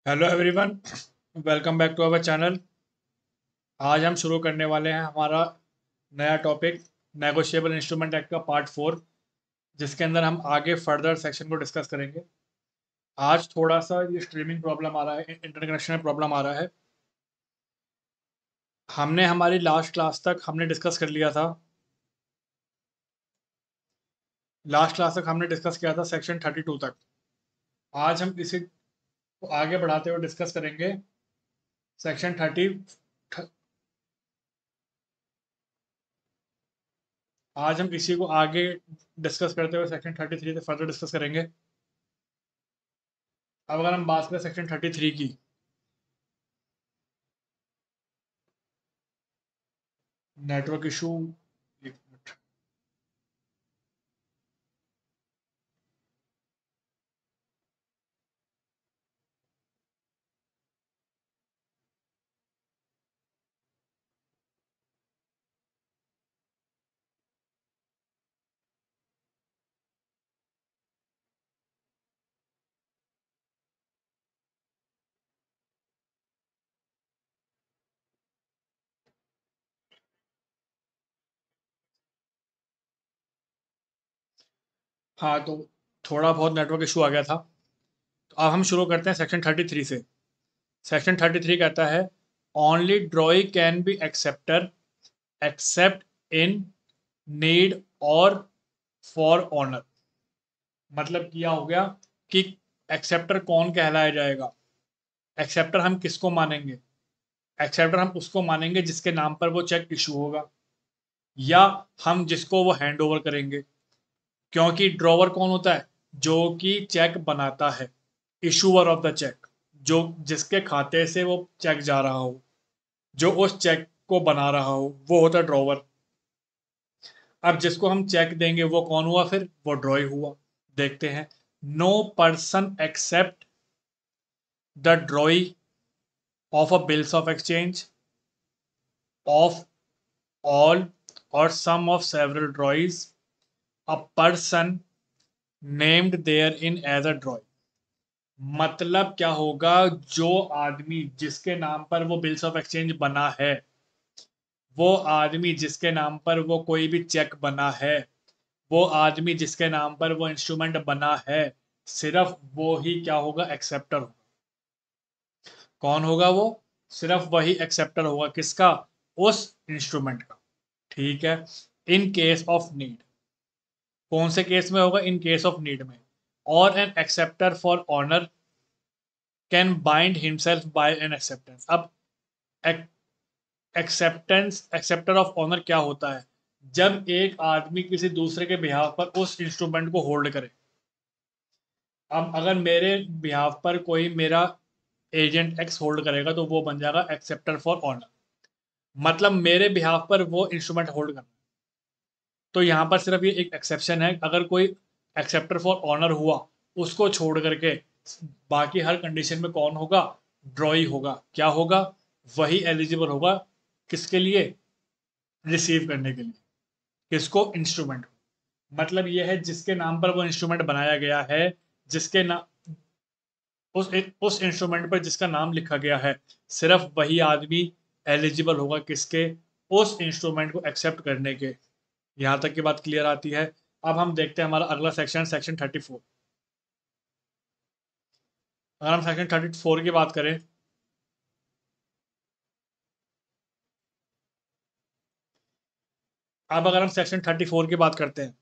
Hello everyone, welcome back to our channel. आज हम शुरू करने वाले हैं हमारा नया टॉपिक नेगोशिएबल इंस्ट्रूमेंट एक्ट का पार्ट 4, जिसके अंदर हम आगे फर्दर सेक्शन को डिस्कस करेंगे। आज थोड़ा सा ये स्ट्रीमिंग प्रॉब्लम आ रहा है, इंटरनेट कनेक्शन में प्रॉब्लम आ रहा है। हमने हमारी लास्ट क्लास तक हमने डिस्कस कर लिया था। लास्ट क्लास तक हमने डिस्कस किया था सेक्शन 32 तक। आज हम इसी को आगे बढ़ाते हुए डिस्कस करेंगे सेक्शन 30। आज हम इसी को आगे डिस्कस करते हुए सेक्शन 33 से फर्दर डिस्कस करेंगे। अब अगर हम बात करें सेक्शन 33 की, नेटवर्क इशू। एक मिनट। हाँ, तो थोड़ा बहुत नेटवर्क इशू आ गया था। तो अब हम शुरू करते हैं सेक्शन 33 से। सेक्शन 33 कहता है, only ड्रॉई can be acceptor accept in need और फॉर ऑनर। मतलब किया हो गया कि एक्सेप्टर कौन कहलाया जाएगा। एक्सेप्टर हम किसको मानेंगे? एक्सेप्टर हम उसको मानेंगे जिसके नाम पर वो चेक इशू होगा, या हम जिसको वो हैंड ओवर करेंगे। क्योंकि ड्रॉवर कौन होता है? जो कि चेक बनाता है, इशूअर ऑफ द चेक, जो जिसके खाते से वो चेक जा रहा हो, जो उस चेक को बना रहा हो, वो होता है ड्रॉवर। अब जिसको हम चेक देंगे वो कौन हुआ? फिर वो ड्रॉई हुआ। देखते हैं। No person except the drawee of a bills of exchange of all or some of several drawees a person named therein as a drawee. मतलब क्या होगा? जो आदमी जिसके नाम पर वो बिल्स ऑफ एक्सचेंज बना है, वो आदमी जिसके नाम पर वो कोई भी चेक बना है, वो आदमी जिसके नाम पर वो इंस्ट्रूमेंट बना है, सिर्फ वो ही क्या होगा? एक्सेप्टर होगा। कौन होगा वो? सिर्फ वही एक्सेप्टर होगा। किसका? उस इंस्ट्रूमेंट का। ठीक है। In case of need. कौन से केस में होगा? इन केस ऑफ नीड में। और an acceptor for honour can bind himself by an acceptance. अब एक्सेप्टर ऑफ ऑनर क्या होता है? जब एक आदमी किसी दूसरे के बिहाफ पर उस इंस्ट्रूमेंट को होल्ड करे। अब अगर मेरे बिहाफ पर कोई मेरा एजेंट एक्स होल्ड करेगा तो वो बन जाएगा एक्सेप्टर फॉर ऑनर, मतलब मेरे बिहाफ पर वो इंस्ट्रूमेंट होल्ड करना। तो यहाँ पर सिर्फ ये एक एक्सेप्शन है, अगर कोई एक्सेप्टर फॉर ऑनर हुआ उसको छोड़ करके बाकी हर कंडीशन में कौन होगा? ड्रॉई होगा। क्या होगा? वही एलिजिबल होगा किसके लिए? रिसीव करने के लिए। किसको? इंस्ट्रूमेंट। मतलब यह है जिसके नाम पर वो इंस्ट्रूमेंट बनाया गया है, जिसके नाम उस इंस्ट्रूमेंट पर जिसका नाम लिखा गया है, सिर्फ वही आदमी एलिजिबल होगा किसके? उस इंस्ट्रूमेंट को एक्सेप्ट करने के। यहां तक की बात क्लियर आती है। अब हम देखते हैं हमारा अगला सेक्शन, सेक्शन 34। अगर हम सेक्शन 34 की बात करें, अब अगर हम सेक्शन 34 की बात करते हैं,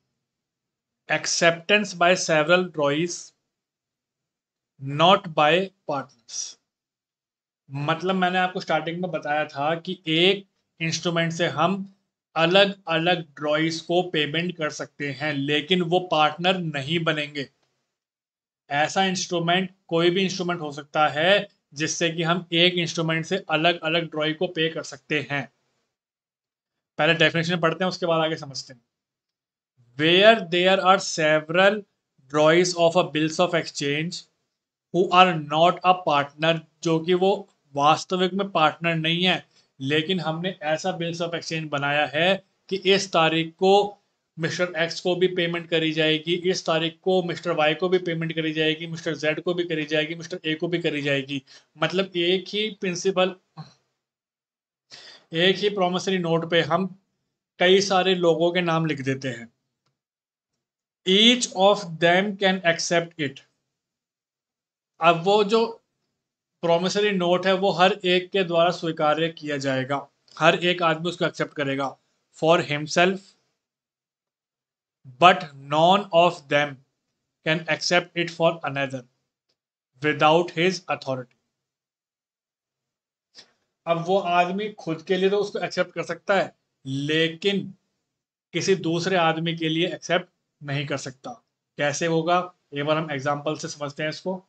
acceptance by several drawees not by partners. मतलब मैंने आपको स्टार्टिंग में बताया था कि एक इंस्ट्रूमेंट से हम अलग अलग ड्रॉइज को पेमेंट कर सकते हैं, लेकिन वो पार्टनर नहीं बनेंगे। ऐसा इंस्ट्रूमेंट कोई भी इंस्ट्रूमेंट हो सकता है जिससे कि हम एक इंस्ट्रूमेंट से अलग अलग ड्रॉइंग को पे कर सकते हैं। पहले डेफिनेशन पढ़ते हैं, उसके बाद आगे समझते हैं। Where there are several drawees of a bills of exchange who are not a partner, जो कि वो वास्तविक में पार्टनर नहीं है, लेकिन हमने ऐसा बिल्स ऑफ एक्सचेंज बनाया है कि इस तारीख को मिस्टर एक्स को भी पेमेंट करी जाएगी, इस तारीख को मिस्टर वाई को भी पेमेंट करी जाएगी, मिस्टर जेड को भी करी जाएगी, मिस्टर ए को भी करी जाएगी। मतलब एक ही प्रिंसिपल, एक ही प्रोमिसरी नोट पे हम कई सारे लोगों के नाम लिख देते हैं। Each of them can accept it. अब वो जो प्रोमिसरी नोट है वो हर एक के द्वारा स्वीकार्य किया जाएगा, हर एक आदमी उसको एक्सेप्ट करेगा for himself, but none of them can accept it for another without his authority. अब वो आदमी खुद के लिए तो उसको एक्सेप्ट कर सकता है, लेकिन किसी दूसरे आदमी के लिए एक्सेप्ट नहीं कर सकता। कैसे होगा? एक बार हम एग्जांपल से समझते हैं इसको।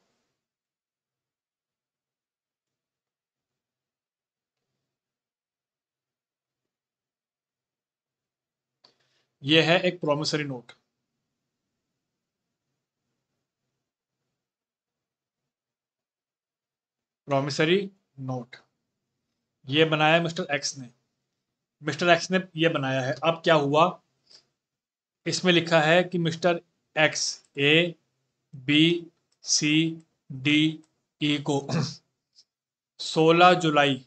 ये है एक प्रोमिसरी नोट। प्रोमिसरी नोट ये बनाया मिस्टर एक्स ने। मिस्टर एक्स ने ये बनाया है। अब क्या हुआ? इसमें लिखा है कि mister X A B C D E को 16 जुलाई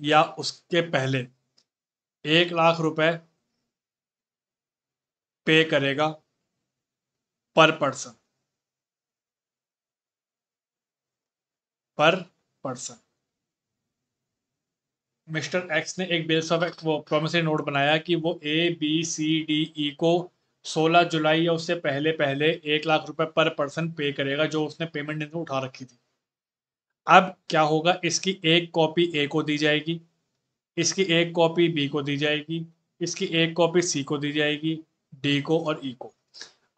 या उसके पहले 1 लाख रुपए पे करेगा पर पर्सन, पर पर्सन। मिस्टर एक्स ने एक बिल्स ऑफ वो प्रोमिसरी नोट बनाया कि वो ए बी सी डी ई को 16 जुलाई या उससे पहले पहले 1 लाख रुपए पर पर्सन पे करेगा, जो उसने पेमेंट इनको उठा रखी थी। अब क्या होगा? इसकी एक कॉपी ए को दी जाएगी, इसकी एक कॉपी बी को दी जाएगी, इसकी एक कॉपी सी को दी जाएगी, डी को और ई को।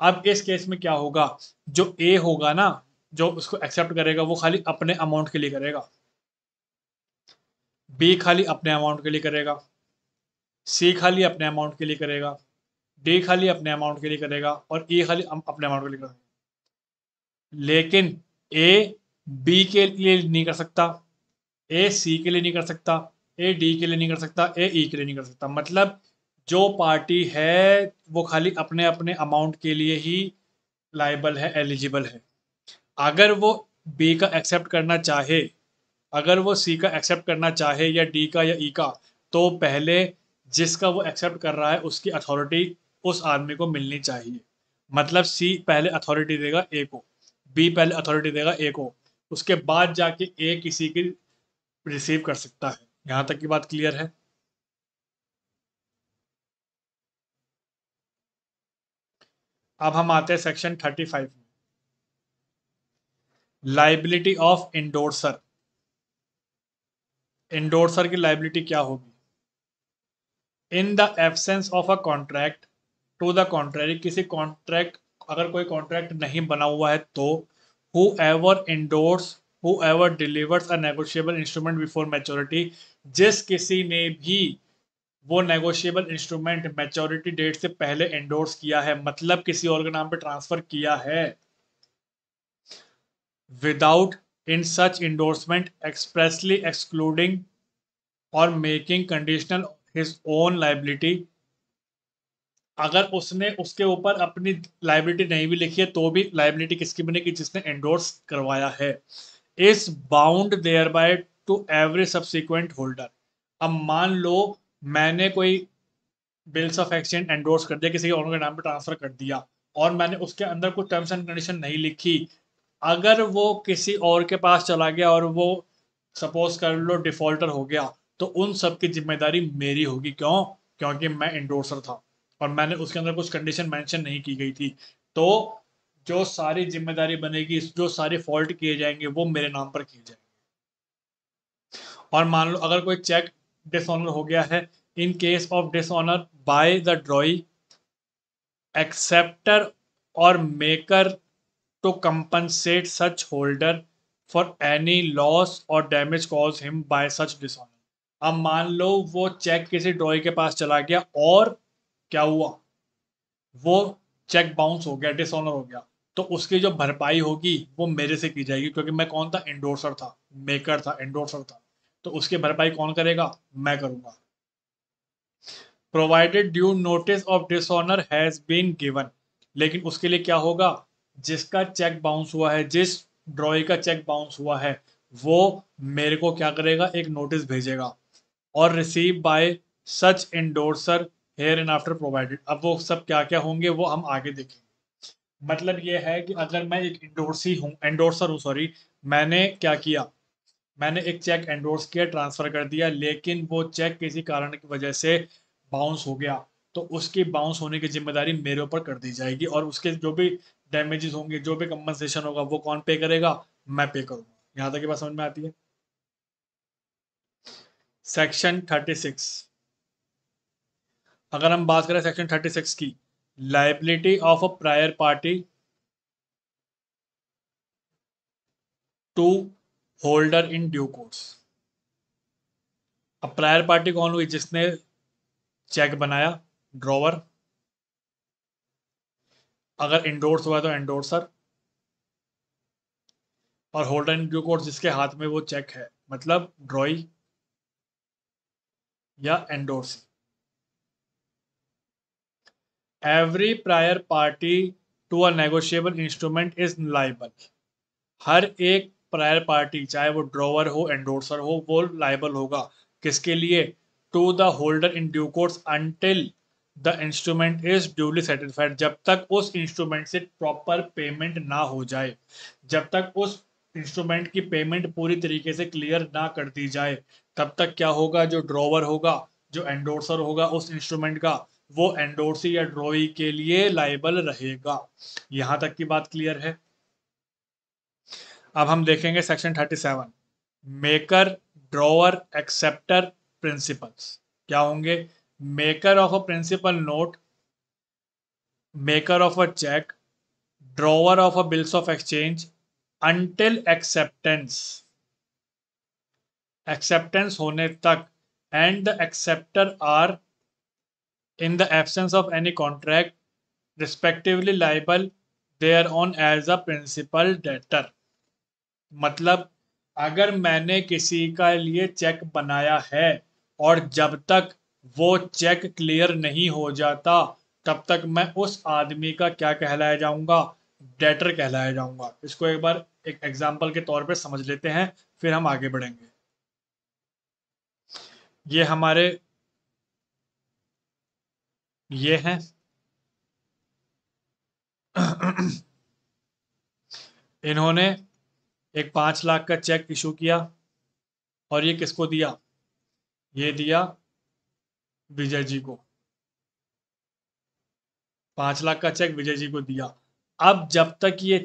अब इस केस में क्या होगा? जो ए होगा ना, जो उसको एक्सेप्ट करेगा, वो खाली अपने अमाउंट के लिए करेगा, बी खाली अपने अमाउंट के लिए करेगा, सी खाली अपने अमाउंट के लिए करेगा, डी खाली अपने अमाउंट के लिए करेगा और ई खाली अपने अमाउंट के लिए करेगा। लेकिन ए बी के लिए नहीं कर सकता, ए सी के लिए नहीं कर सकता, ए डी के लिए नहीं कर सकता, ए ई के लिए नहीं कर सकता। मतलब जो पार्टी है वो खाली अपने अपने अमाउंट के लिए ही लाइबल है, एलिजिबल है। अगर वो बी का एक्सेप्ट करना चाहे, अगर वो सी का एक्सेप्ट करना चाहे या डी का या ई का, तो पहले जिसका वो एक्सेप्ट कर रहा है उसकी अथॉरिटी उस आदमी को मिलनी चाहिए। मतलब सी पहले अथॉरिटी देगा ए को, बी पहले अथॉरिटी देगा ए को, उसके बाद जाके ए किसी की रिसीव कर सकता है। यहाँ तक की बात क्लियर है? अब हम आते हैं सेक्शन 35 में, लाइबिलिटी ऑफ इंडोर्सर। इंडोर्सर की लाइबिलिटी क्या होगी? In the absence of a contract, to the contrary, किसी कॉन्ट्रैक्ट, अगर कोई कॉन्ट्रैक्ट नहीं बना हुआ है तो, whoever endorse, whoever delivers a negotiable instrument before maturity, जिस किसी ने भी वो नेगोशिएबल इंस्ट्रूमेंट मैच्योरिटी डेट से पहले एंडोर्स किया है, मतलब किसी और के नाम पे ट्रांसफर किया है, without in such endorsement expressly excluding or making conditional his own liability, अगर उसने उसके ऊपर अपनी लाइबिलिटी नहीं भी लिखी है तो भी लाइबिलिटी किसकी बनेगी? जिसने एंडोर्स करवाया है। Is bound thereby to every subsequent holder. अब मान लो मैंने कोई बिल्स ऑफ एक्सचेंज एंडोर्स कर दिया, किसी और के नाम पे ट्रांसफर कर दिया, और मैंने उसके अंदर कुछ टर्म्स एंड कंडीशन नहीं लिखी, अगर वो किसी और के पास चला गया और वो सपोज कर लो डिफॉल्टर हो गया, तो उन सब की जिम्मेदारी मेरी होगी। क्यों? क्योंकि मैं इंडोर्सर था और मैंने उसके अंदर कुछ कंडीशन मेंशन नहीं की गई थी। तो जो सारी जिम्मेदारी बनेगी, जो सारे फॉल्ट किए जाएंगे वो मेरे नाम पर किए जाएंगे। और मान लो अगर कोई चेक डिसऑनर हो गया है, in case of dishonour by the ड्रॉई, acceptor और maker to compensate such holder for any loss or damage caused him by such dishonor। अब मान लो वो चेक किसी ड्रॉई के पास चला गया और क्या हुआ, वो चेक बाउंस हो गया, डिसऑनर हो गया, तो उसकी जो भरपाई होगी वो मेरे से की जाएगी, क्योंकि मैं कौन था? एंडोर्सर था, मेकर था, एंडोर्सर था। तो उसकी भरपाई कौन करेगा? मैं करूंगा। Provided due notice of dishonour has been given, लेकिन उसके लिए क्या होगा? जिसका चेक बाउंस हुआ है, जिस ड्रॉई का चेक बाउंस हुआ है, वो मेरे को क्या करेगा? एक नोटिस भेजेगा। और receive by such endorser hereinafter provided. अब वो सब क्या क्या होंगे वो हम आगे देखेंगे। मतलब ये है कि अगर मैं एक इंडोर्सी हूँ, एंडोर्सर हूँ सॉरी, मैंने क्या किया? मैंने एक चेक एंडोर्स किया, ट्रांसफर कर दिया, लेकिन वो चेक किसी कारण की वजह से बाउंस हो गया, तो उसकी बाउंस होने की जिम्मेदारी मेरे ऊपर कर दी जाएगी, और उसके जो भी डैमेजेस होंगे, जो भी कंपनसेशन होगा, वो कौन पे करेगा? मैं पे करूंगा। यहाँ तक की बात समझ में आती है? सेक्शन 36, अगर हम बात करें सेक्शन 36 की, liability of a prior party to holder in due course. अब प्रायर पार्टी कौन हुई? जिसने चेक बनाया, ड्रॉवर, अगर इंडोर्स हुआ तो एंडोर्सर, और होल्डर इन ड्यू कोर्स जिसके हाथ में वो चेक है, मतलब ड्रॉई या endorsee. Every prior party to a negotiable instrument is liable. हर एक प्रायर पार्टी, चाहे वो ड्रॉवर हो, एंडोर्सर हो, वो लाइबल होगा। किसके लिए? To the holder in due course until the instrument is duly satisfied. जब तक उस इंस्ट्रूमेंट से प्रॉपर पेमेंट ना हो जाए, जब तक उस इंस्ट्रूमेंट की पेमेंट पूरी तरीके से क्लियर ना कर दी जाए, तब तक क्या होगा? जो ड्रॉवर होगा, जो एंडोर्सर होगा उस इंस्ट्रूमेंट का, वो एंडोर्सी या ड्रॉई के लिए लाइबल रहेगा। यहां तक की बात क्लियर है? अब हम देखेंगे section 37, maker, drawer, acceptor, principals क्या होंगे? Maker of a principal note, maker of a cheque, drawer of a bills of exchange until acceptance, acceptance होने तक, and the acceptor are in the absence of any contract respectively liable thereon as a principal debtor. मतलब अगर मैंने किसी का लिए check बनाया है और जब तक वो चेक क्लियर नहीं हो जाता, तब तक मैं उस आदमी का क्या कहलाया जाऊंगा? डेटर कहलाया जाऊंगा। इसको एक बार एक एग्जांपल के तौर पे समझ लेते हैं, फिर हम आगे बढ़ेंगे। ये हमारे ये हैं इन्होंने एक 5 लाख का चेक इशू किया, और ये किसको दिया? ये दिया विजय जी को। 5 लाख का चेक विजय जी को दिया। अब जब तक ये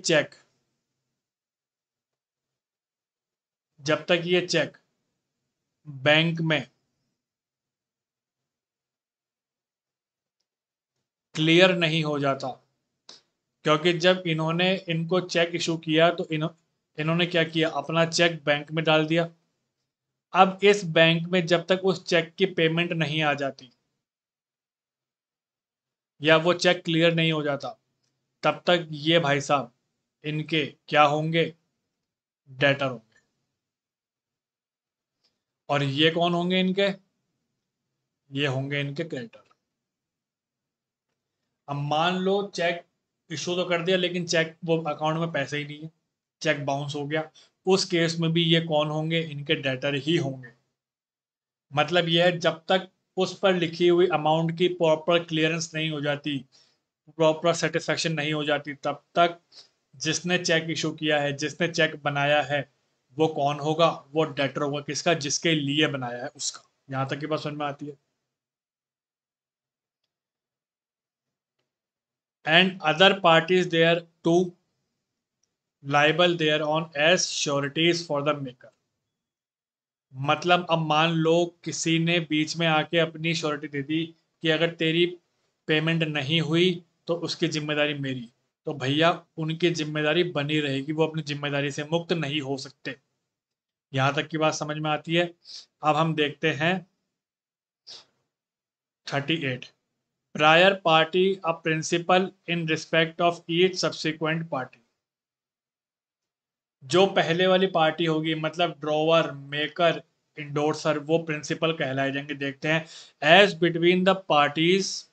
चेक बैंक में क्लियर नहीं हो जाता, क्योंकि जब इन्होंने इनको चेक इशू किया तो इन्होंने क्या किया, अपना चेक बैंक में डाल दिया। अब इस बैंक में जब तक उस चेक की पेमेंट नहीं आ जाती या वो चेक क्लियर नहीं हो जाता, तब तक ये भाई साहब इनके क्या होंगे, डेटर होंगे। और ये कौन होंगे इनके, ये होंगे इनके क्रेडिटर। अब मान लो चेक इशू तो कर दिया, लेकिन चेक वो अकाउंट में पैसे ही नहीं है, चेक बाउंस हो गया। उस केस में भी ये कौन होंगे, इनके डेटर ही होंगे। मतलब ये है, जब तक उस पर लिखी हुई अमाउंट की प्रॉपर क्लियरेंस नहीं हो जाती, प्रॉपर सेटिस्फेक्शन नहीं हो जाती, तब तक जिसने चेक इशू किया है, जिसने चेक बनाया है, वो कौन होगा, वो डेटर होगा। किसका, जिसके लिए बनाया है उसका। यहां तक की बात समझ में आती है। And other parties thereto liable thereon as sureties for the maker. मतलब अब मान लो किसी ने बीच में आके अपनी श्योरिटी दे दी कि अगर तेरी पेमेंट नहीं हुई तो उसकी जिम्मेदारी मेरी, तो भैया उनकी जिम्मेदारी बनी रहेगी, वो अपनी जिम्मेदारी से मुक्त नहीं हो सकते। यहां तक की बात समझ में आती है। अब हम देखते हैं 38। Prior party a principal in respect of each subsequent party. जो पहले वाली पार्टी होगी, मतलब ड्रॉवर, मेकर, इंडोर्सर, वो प्रिंसिपल कहलाए जाएंगे। देखते हैं, as between the parties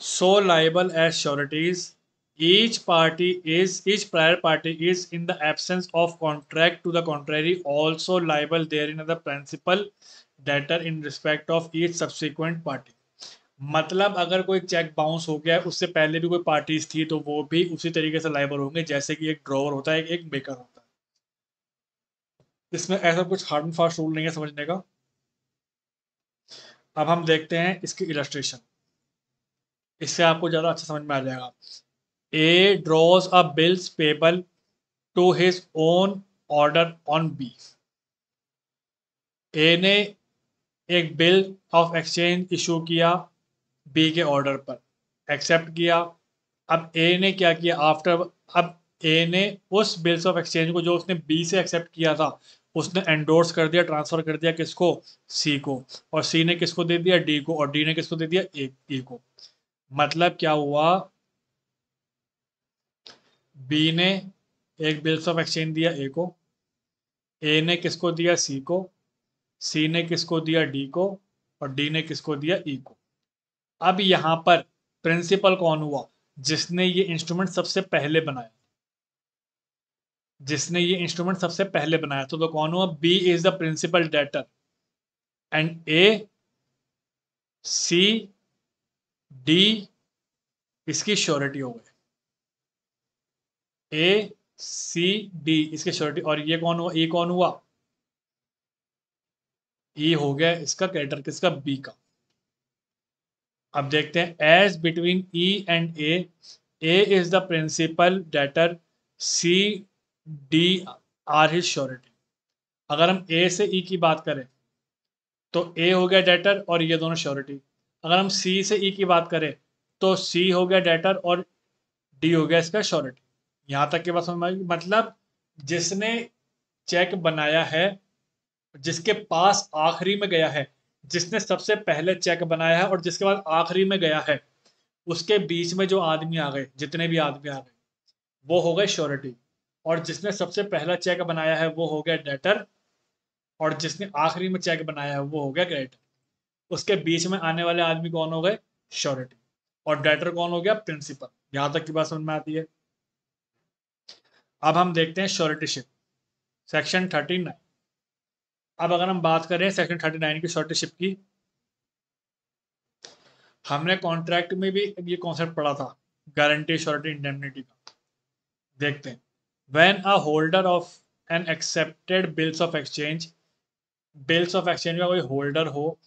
so liable as sureties, each prior party is in the absence of contract to the contrary also liable therein the principal debtor in respect of each subsequent party। मतलब अगर कोई cheque bounce हो गया है, उससे पहले भी कोई पार्टीज थी, तो वो भी उसी तरीके से लाइबल होंगे जैसे कि एक ड्रॉवर होता है, एक मेकर होता है। इसमें ऐसा कुछ हार्ड एंड फास्ट रूल नहीं है समझने का। अब हम देखते हैं इसकी इलस्ट्रेशन, इससे आपको ज्यादा अच्छा समझ में आ जाएगा। A draws a bills payable to his own order on B. A ने एक बिल ऑफ एक्सचेंज इशू किया बी के ऑर्डर पर, एक्सेप्ट किया। अब ए ने क्या किया आफ्टर, अब ए ने उस बिल्स ऑफ एक्सचेंज को जो उसने बी से एक्सेप्ट किया था, उसने एंडोर्स कर दिया, ट्रांसफर कर दिया किसको, सी को। और सी ने किसको दे दिया, डी को। और डी ने किसको दे दिया, ए को। मतलब क्या हुआ, बी ने एक बिल्स ऑफ एक्सचेंज दिया ए को, ए ने किसको दिया, सी को, सी ने किसको दिया, डी को, और डी ने किसको दिया, ई को। अब यहां पर प्रिंसिपल कौन हुआ, जिसने ये इंस्ट्रूमेंट सबसे पहले बनाया, जिसने ये इंस्ट्रूमेंट सबसे पहले बनाया। तो कौन हुआ, B is the principal debtor and A, C, D इसकी श्योरिटी हो गई। ए, सी, डी इसकी श्योरिटी। और ये कौन हुआ, ई कौन हुआ, ई हो गया इसका क्रेडिटर, किसका, बी का। अब देखते हैं, as between E and A is the principal debtor, C, D are his surety. अगर हम ए से ई की बात करें तो ए हो गया डेटर और ये दोनों श्योरिटी। अगर हम सी से ई की बात करें तो सी हो गया डेटर और डी हो गया इसका श्योरिटी। यहां तक की बात समझ में आई। मतलब जिसने चेक बनाया है, जिसके पास आखिरी में गया है, जिसने सबसे पहले चेक बनाया है और जिसके बाद आखिरी में गया है, उसके बीच में जो आदमी आ गए, जितने भी आदमी आ गए, वो हो गए श्योरिटी। और जिसने सबसे पहला चेक बनाया है वो हो गया डेटर, और जिसने आखिरी में चेक बनाया है वो हो गया क्रेडिटर। उसके बीच में आने वाले आदमी कौन हो गए, श्योरिटी। और डेटर कौन हो गया, प्रिंसिपल। यहां तक की बात समझ में आती है। अब हम देखते हैं श्योरिटीशिप, सेक्शन 39। अब अगर हम बात करें सेक्शन 39 की श्योरिटीशिप की, हमने कॉन्ट्रैक्ट में भी ये कॉन्सेप्ट पढ़ा था, गारंटी श्योरिटी इंडेमनिटी का। देखते हैं, when a holder of an accepted bills of exchange, bills of exchange का कोई होल्डर हो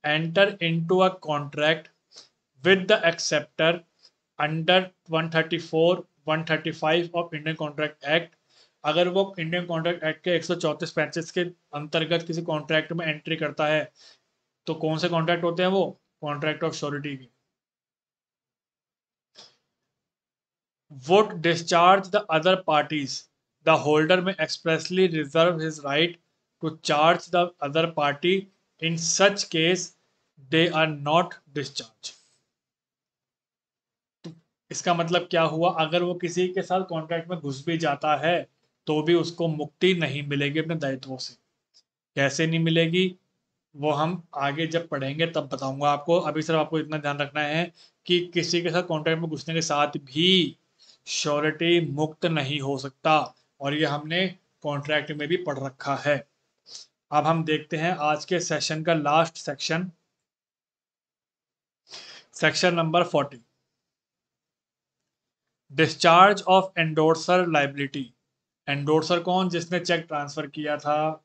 enter into a contract with the acceptor under 134 135 of Indian contract act, अगर वो इंडियन कॉन्ट्रैक्ट एक्ट के 134-35 के अंतर्गत किसी कॉन्ट्रैक्ट में एंट्री करता है, तो कौन से कॉन्ट्रैक्ट होते हैं वो? कॉन्ट्रैक्ट ऑफ श्योरिटी की। Would discharge the other parties, the holder में expressly reserve his right to charge the other party in such case they are not discharge. इसका मतलब क्या हुआ? अगर वो किसी के साथ कॉन्ट्रैक्ट में घुस भी जाता है तो भी उसको मुक्ति नहीं मिलेगी अपने दायित्वों से। कैसे नहीं मिलेगी वो हम आगे जब पढ़ेंगे तब बताऊंगा आपको। अभी सिर्फ आपको इतना ध्यान रखना है कि किसी के साथ कॉन्ट्रैक्ट में घुसने के साथ भी श्योरिटी मुक्त नहीं हो सकता, और ये हमने कॉन्ट्रैक्ट में भी पढ़ रखा है। अब हम देखते हैं आज के सेशन का last section, section number 40, discharge of endorser liability. Endorser कौन? जिसने चेक ट्रांसफर किया था,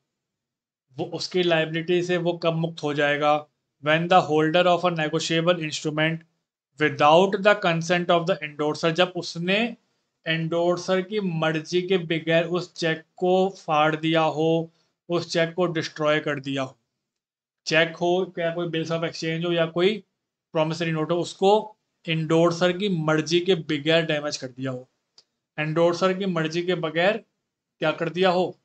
वो उसकी लाइबिलिटी से वो कब मुक्त हो जाएगा? When the holder of a negotiable instrument without the consent of the endorser, जब उसने एंडोर्सर की मर्जी के बगैर उस चेक को फाड़ दिया हो, उस चेक को डिस्ट्रॉय कर दिया हो। चेक हो क्या कोई बिल्स ऑफ एक्सचेंज हो या कोई प्रॉमिसरी नोट हो, उसको एंडोर्सर की मर्जी के बगैर डैमेज कर दिया हो। एंडोर्सर की मर्जी के बगैर क्या कर दिया हो?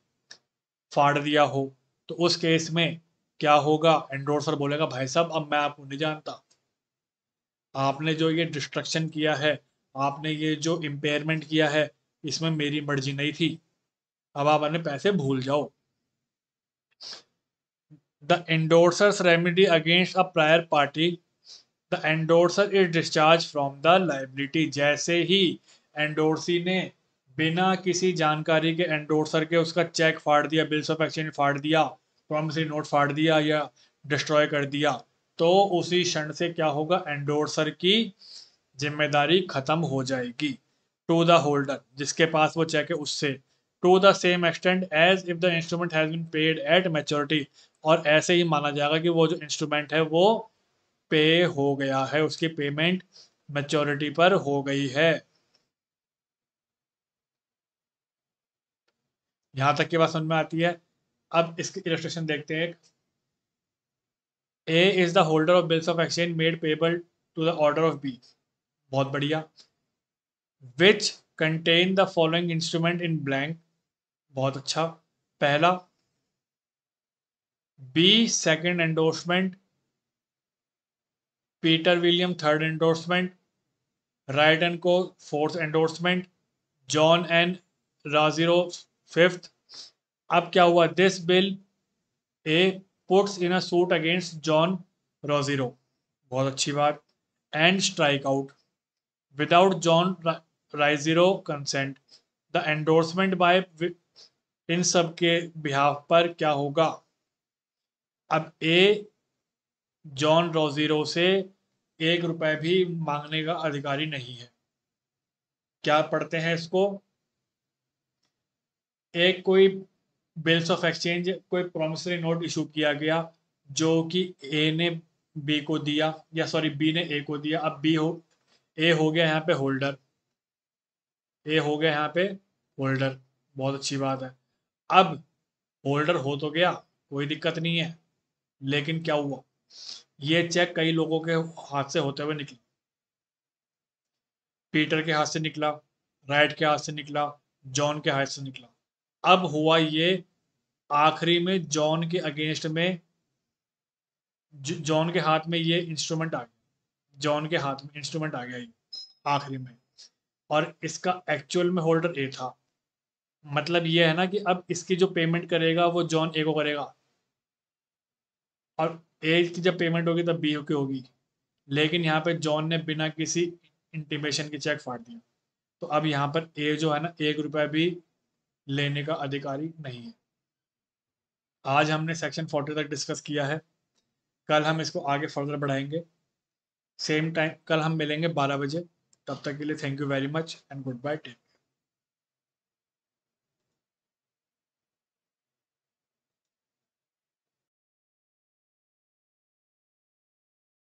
फाड़ दिया हो। तो उस केस में क्या होगा? एंडोर्सर बोलेगा भाई साहब अब मैं आपको नहीं जानता, आपने जो ये डिस्ट्रक्शन किया है, आपने ये जो इम्पेयरमेंट किया है, इसमें मेरी मर्जी नहीं थी, अब आप अपने पैसे भूल जाओ। The endorser's remedy against a prior party, the endorser is discharge from the liability. जैसे ही एंडोर्सी ने बिना किसी जानकारी के एंडोर्सर के उसका चेक फाड़ दिया, बिल्स ऑफ एक्सचेंज फाड़ दिया, प्रॉमिसरी नोट फाड़ दिया या डिस्ट्रॉय कर दिया, तो उसी क्षण से क्या होगा? एंडोर्सर की जिम्मेदारी खत्म हो जाएगी टू द होल्डर, जिसके पास वो चेक है उससे, to the same extent as if the instrument has been paid at maturity. और ऐसे ही माना जाएगा कि वो जो इंस्ट्रूमेंट है वो पे हो गया है, उसकी पेमेंट मैच्योरिटी पर हो गई है। यहां तक की बात समझ में आती है? अब इसकी इलस्ट्रेशन देखते हैं। A is the holder of bills of exchange made payable to the order of B. बहुत बढ़िया। Which contain the following instrument in blank. बहुत अच्छा। पहला, B second endorsement, Peter William third endorsement, Wright and Co fourth endorsement, John N Rozario fifth. अब क्या हुआ? This bill A puts in a suit against John Rozario. बहुत अच्छी बात। And strike out without John Rozario consent, the endorsement bye, इन सब के behalf पर क्या होगा? अब ए जॉन रोजिरो से 1 रुपए भी मांगने का अधिकारी नहीं है। क्या पढ़ते हैं इसको? एक कोई बिल्स ऑफ एक्सचेंज, कोई प्रॉमिसरी नोट इशू किया गया जो कि ए ने बी को दिया, या सॉरी बी ने ए को दिया। अब बी हो, ए हो गया यहाँ पे होल्डर, ए हो गया यहाँ पे होल्डर। बहुत अच्छी बात है। अब होल्डर हो तो गया, कोई दिक्कत नहीं है, लेकिन क्या हुआ? ये चेक कई लोगों के हाथ से होते हुए निकला। पीटर के हाथ से निकला, राइट के हाथ से निकला, जॉन के हाथ से निकला। अब हुआ ये, आखिरी में जॉन के अगेंस्ट में, जॉन के हाथ में ये इंस्ट्रूमेंट आ गया, जॉन के हाथ में इंस्ट्रूमेंट आ गया ये आखिरी में, और इसका एक्चुअल में होल्डर ए था। मतलब ये है ना कि अब इसकी जो पेमेंट करेगा वो जॉन ए को करेगा, और ए की जब पेमेंट होगी तब बी की होगी। लेकिन यहाँ पे जॉन ने बिना किसी इंटीमेशन के चेक फाड़ दिया, तो अब यहाँ पर ए जो है ना 1 रुपया भी लेने का अधिकारी नहीं है। आज हमने सेक्शन 40 तक डिस्कस किया है, कल हम इसको आगे फर्दर बढ़ाएंगे। सेम टाइम कल हम मिलेंगे 12 बजे। तब तक के लिए thank you very much and good bye. Take